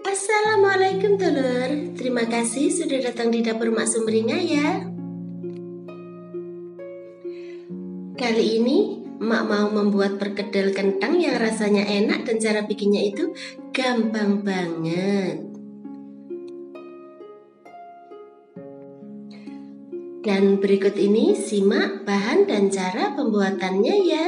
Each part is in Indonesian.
Assalamualaikum Telur. Terima kasih sudah datang di dapur Mak Sumringah ya. Kali ini Mak mau membuat perkedel kentang yang rasanya enak dan cara bikinnya itu gampang banget. Dan berikut ini simak bahan dan cara pembuatannya ya.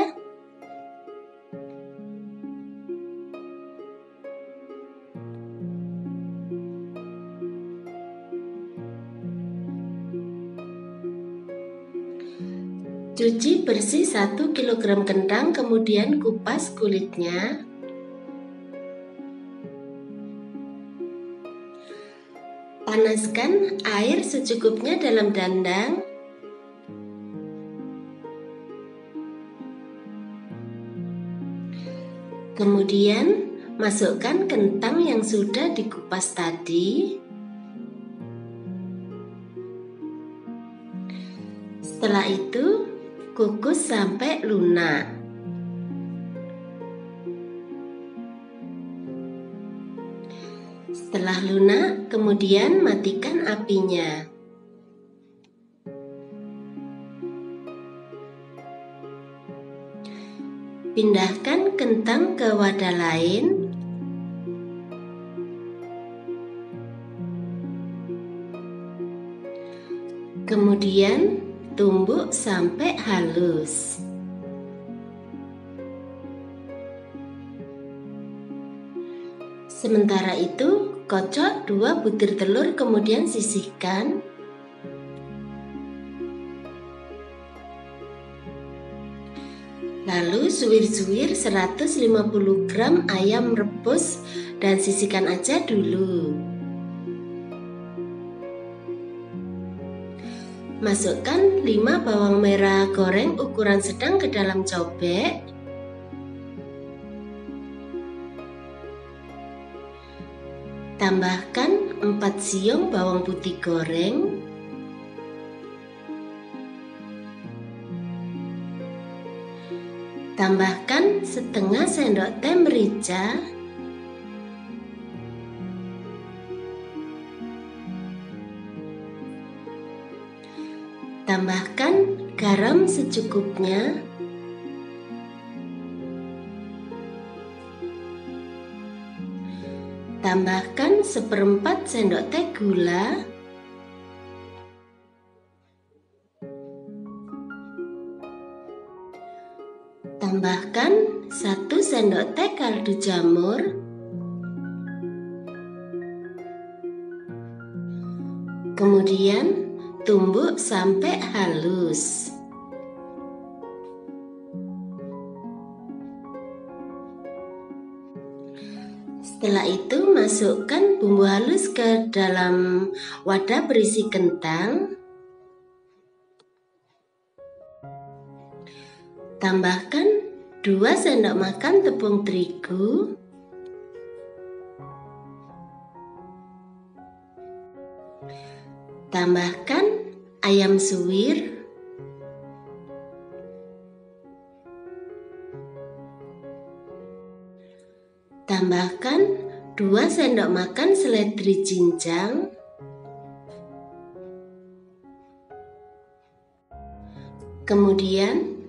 Cuci bersih 1 kg kentang, kemudian kupas kulitnya. Panaskan air secukupnya dalam dandang. Kemudian masukkan kentang yang sudah dikupas tadi. Setelah itu kukus sampai lunak. Setelah lunak, kemudian matikan apinya. Pindahkan kentang ke wadah lain. Kemudian tumbuk sampai halus. Sementara itu, kocok 2 butir telur, kemudian sisihkan. Lalu suwir-suwir 150 gram ayam rebus dan sisihkan aja dulu. Masukkan 5 bawang merah goreng ukuran sedang ke dalam cobek. Tambahkan 4 siung bawang putih goreng. Tambahkan setengah sendok teh merica. Tambahkan garam secukupnya. Tambahkan 1/4 sendok teh gula. Tambahkan 1 sendok teh kaldu jamur. Kemudian tumbuk sampai halus. Setelah itu masukkan bumbu halus ke dalam wadah berisi kentang. Tambahkan 2 sendok makan tepung terigu. Tambahkan ayam suwir. Tambahkan 2 sendok makan seledri cincang. Kemudian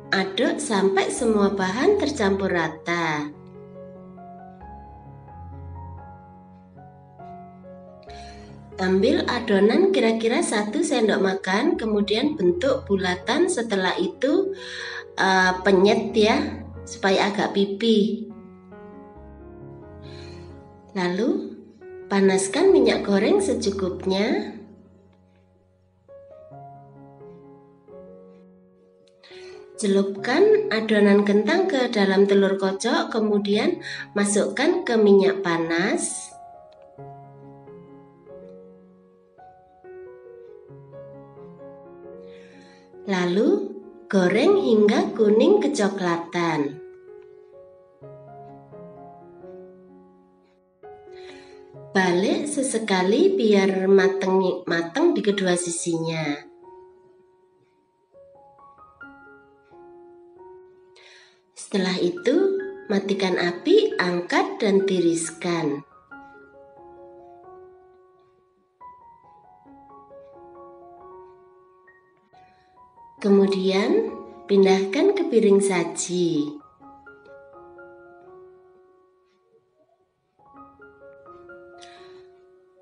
aduk sampai semua bahan tercampur rata. Ambil adonan kira-kira 1 sendok makan, kemudian bentuk bulatan. Setelah itu penyet ya, supaya agak pipih. Lalu panaskan minyak goreng secukupnya. Celupkan adonan kentang ke dalam telur kocok, kemudian masukkan ke minyak panas. Lalu goreng hingga kuning kecoklatan. Balik sesekali biar mateng di kedua sisinya. Setelah itu, matikan api, angkat dan tiriskan. Kemudian pindahkan ke piring saji.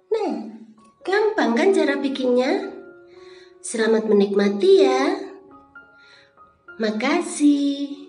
Nah, gampang kan cara bikinnya? Selamat menikmati ya. Makasih.